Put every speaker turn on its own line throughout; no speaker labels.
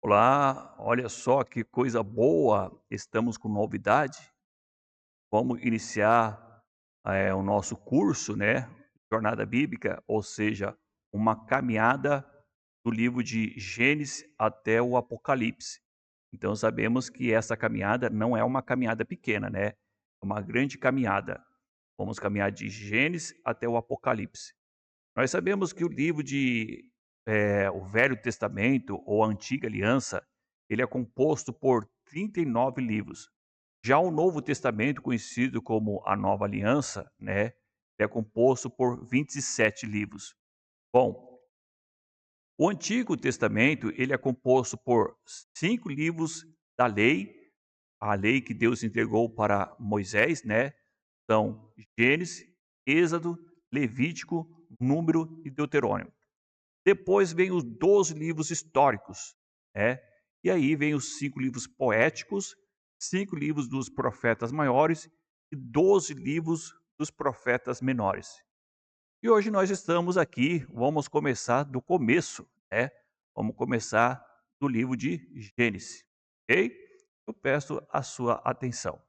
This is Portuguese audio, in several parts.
Olá, olha só que coisa boa, estamos com novidade. Vamos iniciar o nosso curso, né? Jornada Bíblica, ou seja, uma caminhada do livro de Gênesis até o Apocalipse. Então sabemos que essa caminhada não é uma caminhada pequena, né? É uma grande caminhada. Vamos caminhar de Gênesis até o Apocalipse. Nós sabemos que o livro o Velho Testamento ou a Antiga Aliança, ele é composto por 39 livros. Já o Novo Testamento, conhecido como a Nova Aliança, né, é composto por 27 livros. Bom, o Antigo Testamento, ele é composto por 5 livros da lei, a lei que Deus entregou para Moisés, né? São Gênesis, Êxodo, Levítico, Número e Deuterônimo. Depois vem os 12 livros históricos, né? E aí vem os 5 livros poéticos, 5 livros dos profetas maiores e 12 livros dos profetas menores. E hoje nós estamos aqui, vamos começar do começo, né? Vamos começar do livro de Gênesis, ok? Eu peço a sua atenção.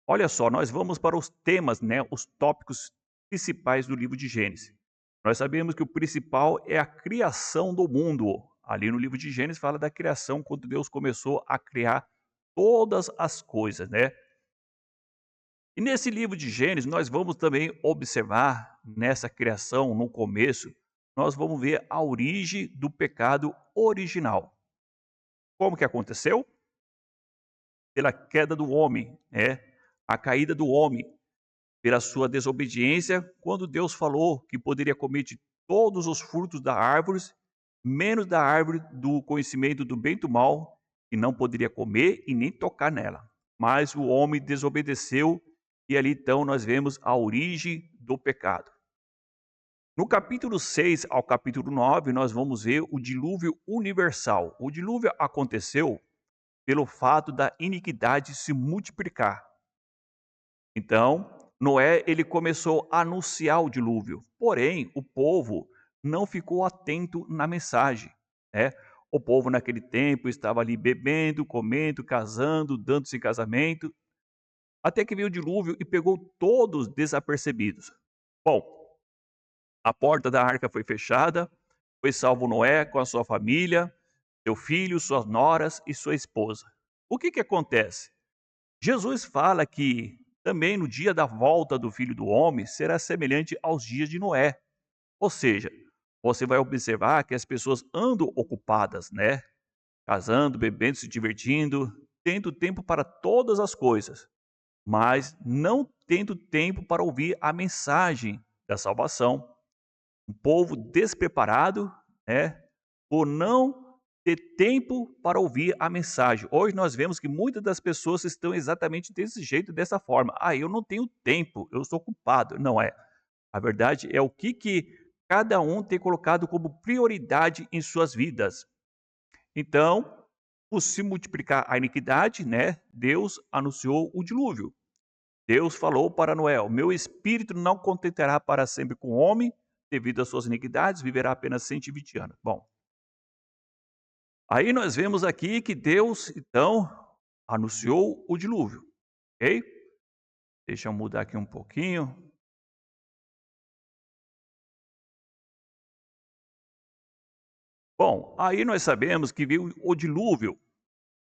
Olha só, nós vamos para os temas, né, os tópicos principais do livro de Gênesis. Nós sabemos que o principal é a criação do mundo. Ali no livro de Gênesis fala da criação, quando Deus começou a criar todas as coisas, né? E nesse livro de Gênesis, nós vamos também observar nessa criação, no começo, nós vamos ver a origem do pecado original. Como que aconteceu? Pela queda do homem, né? A caída do homem. Pela sua desobediência, quando Deus falou que poderia comer de todos os frutos da árvore, menos da árvore do conhecimento do bem e do mal, que não poderia comer e nem tocar nela. Mas o homem desobedeceu e ali então nós vemos a origem do pecado. No capítulo 6 ao capítulo 9, nós vamos ver o dilúvio universal. O dilúvio aconteceu pelo fato da iniquidade se multiplicar. Então, Noé ele começou a anunciar o dilúvio. Porém, o povo não ficou atento na mensagem, né? O povo naquele tempo estava ali bebendo, comendo, casando, dando-se em casamento, até que veio o dilúvio e pegou todos desapercebidos. Bom, a porta da arca foi fechada, foi salvo Noé com a sua família, seu filho, suas noras e sua esposa. O que acontece? Jesus fala que também no dia da volta do Filho do Homem será semelhante aos dias de Noé. Ou seja, você vai observar que as pessoas andam ocupadas, né? Casando, bebendo, se divertindo, tendo tempo para todas as coisas, mas não tendo tempo para ouvir a mensagem da salvação. Um povo despreparado, né? Por não ter tempo para ouvir a mensagem. Hoje nós vemos que muitas das pessoas estão exatamente desse jeito, dessa forma. Ah, eu não tenho tempo, eu estou ocupado. Não é. A verdade é o que cada um tem colocado como prioridade em suas vidas. Então, por se multiplicar a iniquidade, né, Deus anunciou o dilúvio. Deus falou para Noé: o meu espírito não contentará para sempre com o homem, devido às suas iniquidades, viverá apenas 120 anos. Bom, aí nós vemos aqui que Deus, então, anunciou o dilúvio, ok? Deixa eu mudar aqui um pouquinho. Bom, aí nós sabemos que veio o dilúvio,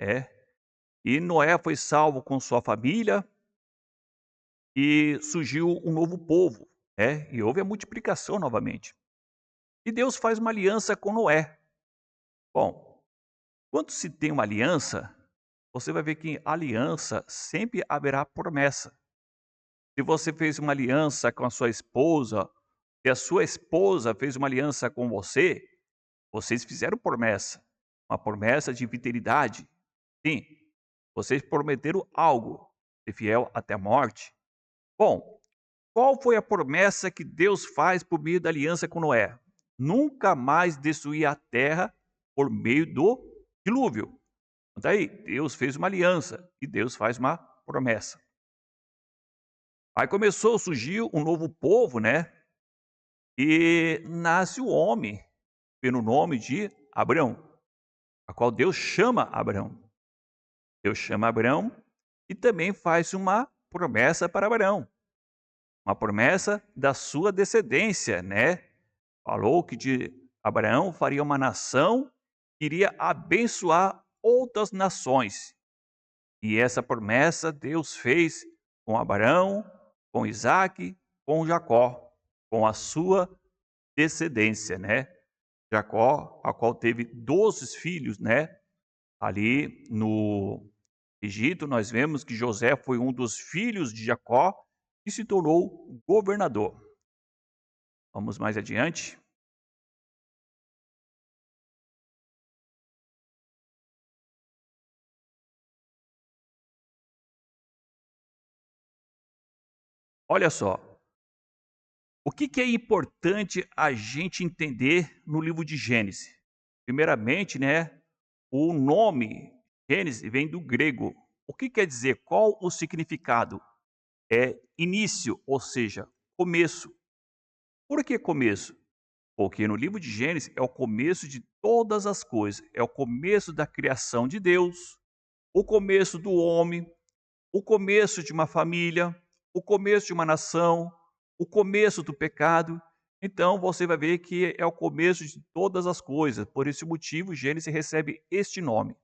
é, e Noé foi salvo com sua família e surgiu um novo povo, e houve a multiplicação novamente. E Deus faz uma aliança com Noé. Bom, quando se tem uma aliança, você vai ver que em aliança sempre haverá promessa. Se você fez uma aliança com a sua esposa, se a sua esposa fez uma aliança com você, vocês fizeram promessa, uma promessa de fidelidade. Sim, vocês prometeram algo, ser fiel até a morte. Bom, qual foi a promessa que Deus faz por meio da aliança com Noé? Nunca mais destruir a terra por meio do dilúvio. Daí, Deus fez uma aliança e Deus faz uma promessa. Aí começou a surgir um novo povo, né? E nasce o homem, pelo nome de Abraão. a qual Deus chama Abraão. Deus chama Abraão e também faz uma promessa para Abraão, uma promessa da sua descendência, né? Falou que de Abraão faria uma nação que iria abençoar outras nações. E essa promessa Deus fez com Abraão, com Isaac, com Jacó, com a sua descendência, né? Jacó, a qual teve 12 filhos, né? Ali no Egito, nós vemos que José foi um dos filhos de Jacó e se tornou governador. Vamos mais adiante. Olha só, o que é importante a gente entender no livro de Gênesis? Primeiramente, né, o nome Gênesis vem do grego. O que quer dizer? Qual o significado? É início, ou seja, começo. Por que começo? Porque no livro de Gênesis é o começo de todas as coisas, é o começo da criação de Deus, o começo do homem, o começo de uma família, o começo de uma nação, o começo do pecado. Então você vai ver que é o começo de todas as coisas. Por esse motivo, Gênesis recebe este nome.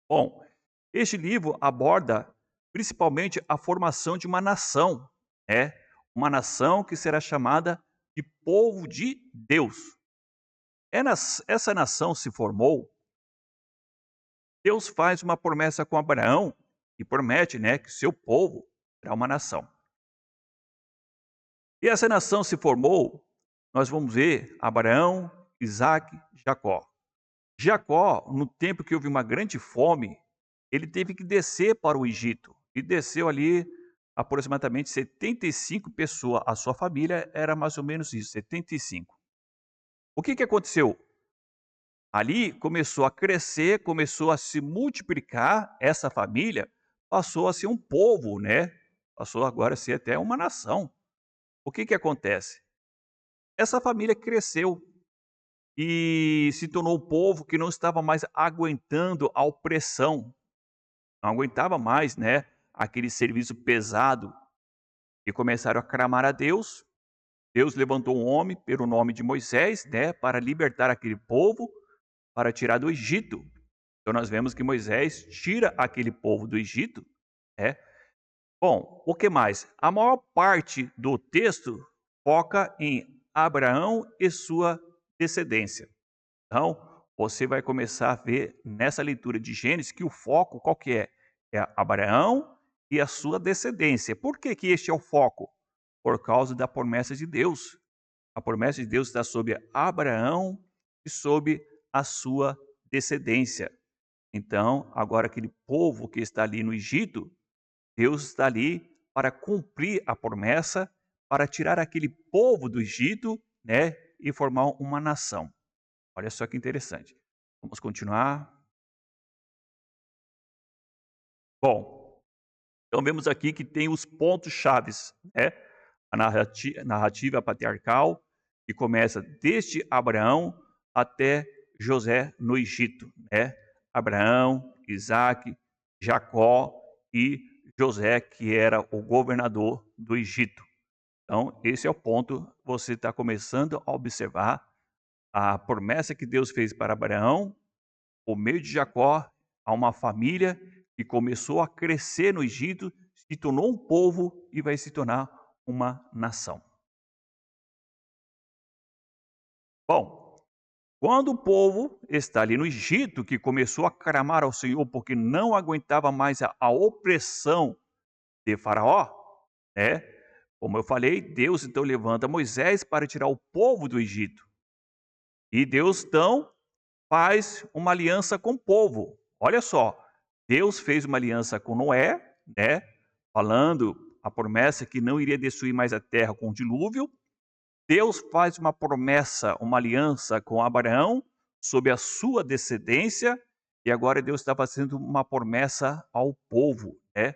Bom, este livro aborda principalmente a formação de uma nação, né? Uma nação que será chamada de povo de Deus. Essa nação se formou, Deus faz uma promessa com Abraão e promete, né, que seu povo será uma nação. E essa nação se formou, nós vamos ver Abraão, Isaac, Jacó. Jacó, no tempo que houve uma grande fome, ele teve que descer para o Egito. E desceu ali aproximadamente 75 pessoas. A sua família era mais ou menos isso, 75. O que aconteceu? Ali começou a crescer, começou a se multiplicar, essa família passou a ser um povo, né? Passou agora a ser até uma nação. O que acontece? Essa família cresceu e se tornou um povo que não estava mais aguentando a opressão, não aguentava mais, né, aquele serviço pesado e começaram a clamar a Deus. Deus levantou um homem pelo nome de Moisés, né, para libertar aquele povo, para tirar do Egito. Então nós vemos que Moisés tira aquele povo do Egito, né? Bom, o que mais? A maior parte do texto foca em Abraão e sua descendência. Então, você vai começar a ver nessa leitura de Gênesis que o foco qual que é? É Abraão e a sua descendência. Por que este é o foco? Por causa da promessa de Deus. A promessa de Deus está sobre Abraão e sobre a sua descendência. Então, agora aquele povo que está ali no Egito, Deus está ali para cumprir a promessa, para tirar aquele povo do Egito, né, e formar uma nação. Olha só que interessante. Vamos continuar. Bom, então vemos aqui que tem os pontos chaves, né? A narrativa patriarcal que começa desde Abraão até José no Egito, né? Abraão, Isaac, Jacó e José, que era o governador do Egito. Então, esse é o ponto. Você está começando a observar a promessa que Deus fez para Abraão, por meio de Jacó, a uma família que começou a crescer no Egito, se tornou um povo e vai se tornar uma nação. Bom, quando o povo está ali no Egito, que começou a clamar ao Senhor porque não aguentava mais a opressão de Faraó, né? Como eu falei, Deus então levanta Moisés para tirar o povo do Egito. E Deus então faz uma aliança com o povo. Olha só, Deus fez uma aliança com Noé, né? Falando a promessa que não iria destruir mais a terra com o dilúvio. Deus faz uma promessa, uma aliança com Abraão sobre a sua descendência. E agora Deus está fazendo uma promessa ao povo, né?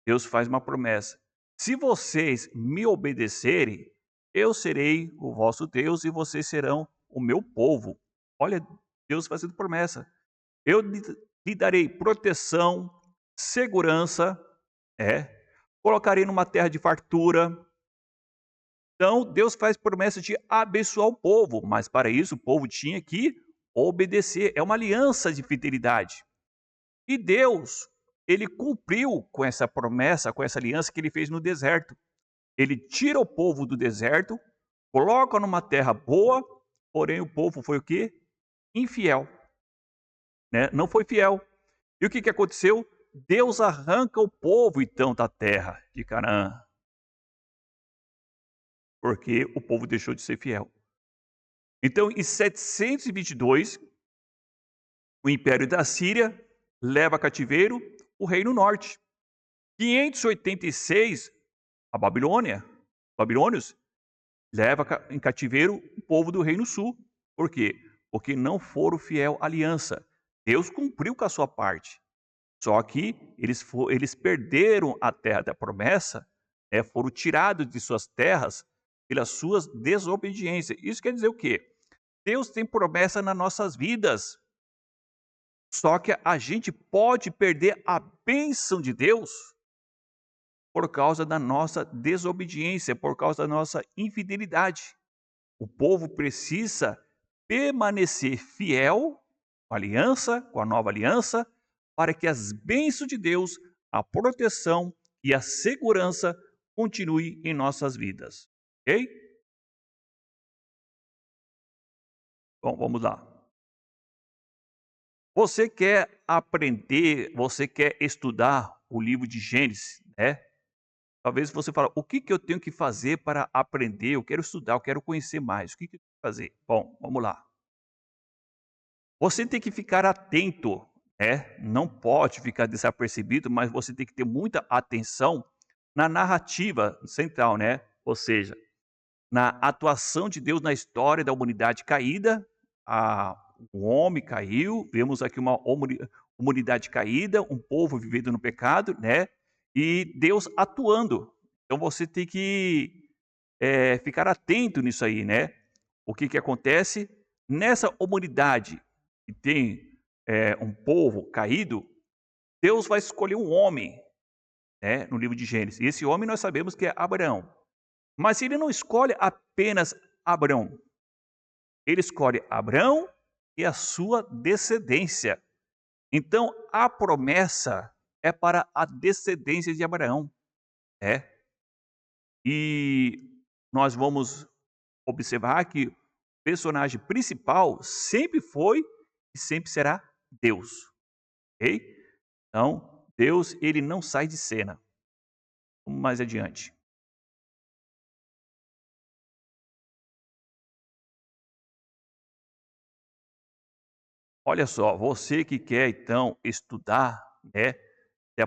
Deus faz uma promessa. Se vocês me obedecerem, eu serei o vosso Deus e vocês serão o meu povo. Olha Deus fazendo promessa. Eu lhe darei proteção, segurança, colocarei numa terra de fartura. Então, Deus faz promessa de abençoar o povo, mas para isso o povo tinha que obedecer. É uma aliança de fidelidade. E Deus, ele cumpriu com essa promessa, com essa aliança que ele fez no deserto. Ele tira o povo do deserto, coloca numa terra boa, porém o povo foi o quê? Infiel, né? Não foi fiel. E o que aconteceu? Deus arranca o povo então da terra de Canaã, porque o povo deixou de ser fiel. Então, em 722, o império da Síria leva cativeiro o reino norte. 586, a Babilônios, leva em cativeiro o povo do reino sul. Por quê? Porque não foram fiel à aliança. Deus cumpriu com a sua parte. Só que eles perderam a terra da promessa, foram tirados de suas terras pelas suas desobediências. Isso quer dizer o quê? Deus tem promessa nas nossas vidas. Só que a gente pode perder a bênção de Deus por causa da nossa desobediência, por causa da nossa infidelidade. O povo precisa permanecer fiel com a aliança, com a nova aliança, para que as bênçãos de Deus, a proteção e a segurança continuem em nossas vidas. Ok? Bom, vamos lá. Você quer aprender, você quer estudar o livro de Gênesis, né? Talvez você fale, o que eu tenho que fazer para aprender? Eu quero estudar, eu quero conhecer mais. O que eu tenho que fazer? Bom, vamos lá. Você tem que ficar atento, não pode ficar desapercebido, mas você tem que ter muita atenção na narrativa central, né? Ou seja, na atuação de Deus na história da humanidade caída. O homem caiu, vemos aqui uma humanidade caída, um povo vivendo no pecado, né? E Deus atuando. Então você tem que ficar atento nisso aí, né? O que acontece nessa humanidade que tem um povo caído? Deus vai escolher um homem, né? No livro de Gênesis. E esse homem nós sabemos que é Abraão. Mas ele não escolhe apenas Abraão. Ele escolhe Abraão e a sua descendência. Então, a promessa é para a descendência de Abraão. E nós vamos observar que o personagem principal sempre foi e sempre será Deus. Ok? Então, Deus, ele não sai de cena. Vamos mais adiante. Olha só, você que quer então estudar, e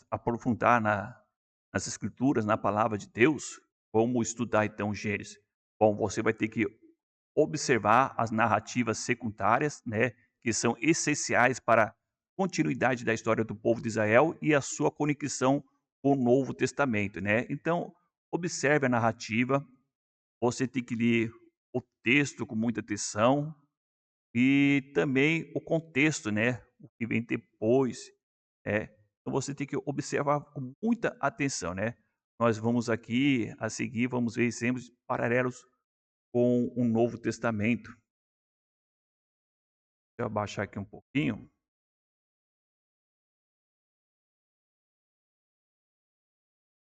aprofundar nas escrituras, na palavra de Deus, como estudar então Gênesis? Bom, você vai ter que observar as narrativas secundárias, que são essenciais para a continuidade da história do povo de Israel e a sua conexão com o Novo Testamento, né? Então, observe a narrativa, você tem que ler o texto com muita atenção e também o contexto, né? O que vem depois, Então você tem que observar com muita atenção, né? Nós vamos aqui, a seguir, vamos ver exemplos paralelos com o Novo Testamento. Deixa eu abaixar aqui um pouquinho.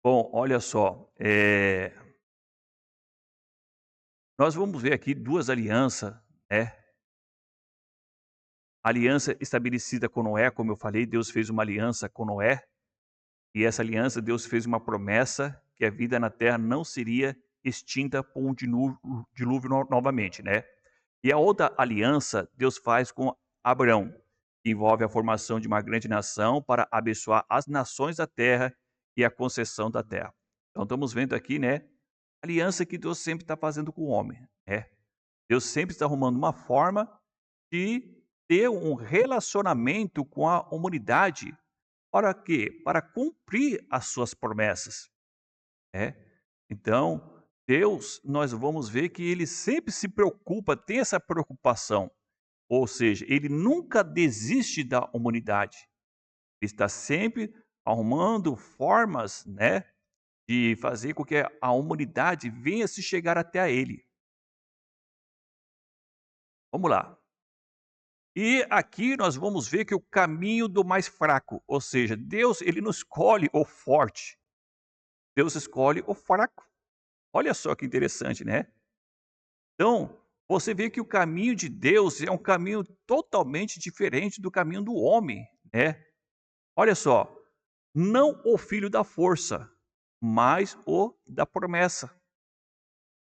Bom, olha só, nós vamos ver aqui duas alianças, né? A aliança estabelecida com Noé, como eu falei, Deus fez uma aliança com Noé, e essa aliança, Deus fez uma promessa que a vida na terra não seria extinta por um dilúvio novamente, né? E a outra aliança, Deus faz com Abraão, que envolve a formação de uma grande nação para abençoar as nações da terra e a concessão da terra. Então estamos vendo aqui, né, a aliança que Deus sempre está fazendo com o homem, né? Deus sempre está arrumando uma forma de ter um relacionamento com a humanidade. Para quê? Para cumprir as suas promessas. Então, Deus, nós vamos ver que ele sempre se preocupa, tem essa preocupação Ou seja, ele nunca desiste da humanidade. Ele está sempre arrumando formas, né, de fazer com que a humanidade venha se chegar até a ele. Vamos lá. E aqui nós vamos ver que o caminho do mais fraco, ou seja, Deus ele não escolhe o forte, Deus escolhe o fraco. Olha só que interessante, né? Então, você vê que o caminho de Deus é um caminho totalmente diferente do caminho do homem, né? Olha só, não o filho da força, mas o da promessa.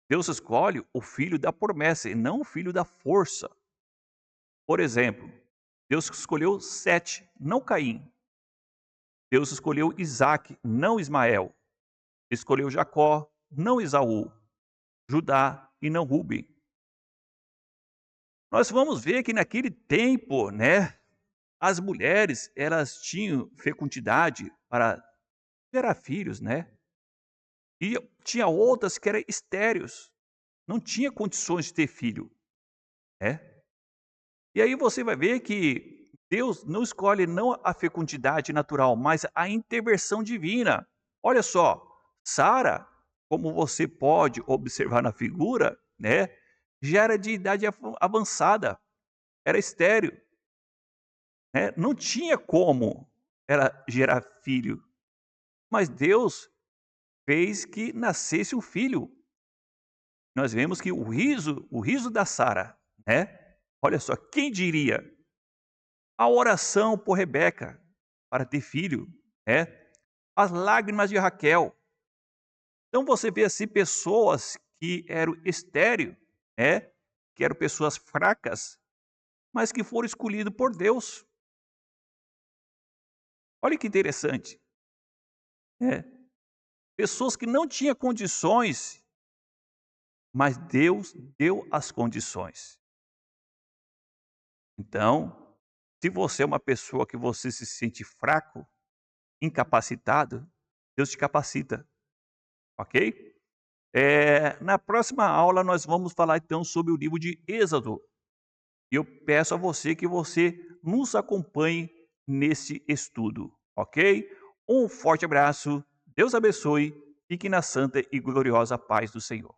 Deus escolhe o filho da promessa e não o filho da força. Por exemplo, Deus escolheu Sete, não Caim. Deus escolheu Isaac, não Ismael. Escolheu Jacó, não Esaú. Judá e não Rubem. Nós vamos ver que naquele tempo, né, as mulheres, elas tinham fecundidade para gerar filhos, né? E tinha outras que eram estéreis, não tinha condições de ter filho, né? E aí você vai ver que Deus não escolhe não a fecundidade natural, mas a intervenção divina. Olha só, Sara, como você pode observar na figura, né, já era de idade avançada, era estéril, né? Não tinha como ela gerar filho, mas Deus fez que nascesse um filho. Nós vemos que o riso da Sara, né? Olha só, quem diria? A oração por Rebeca para ter filho, né? As lágrimas de Raquel. Então você vê assim pessoas que eram estéril, né? Que eram pessoas fracas, mas que foram escolhidos por Deus. Olha que interessante, né? Pessoas que não tinham condições, mas Deus deu as condições. Então, se você é uma pessoa que você se sente fraco, incapacitado, Deus te capacita, ok? Na próxima aula nós vamos falar então sobre o livro de Êxodo. E eu peço a você que você nos acompanhe nesse estudo, ok? Um forte abraço, Deus abençoe, fique na santa e gloriosa paz do Senhor.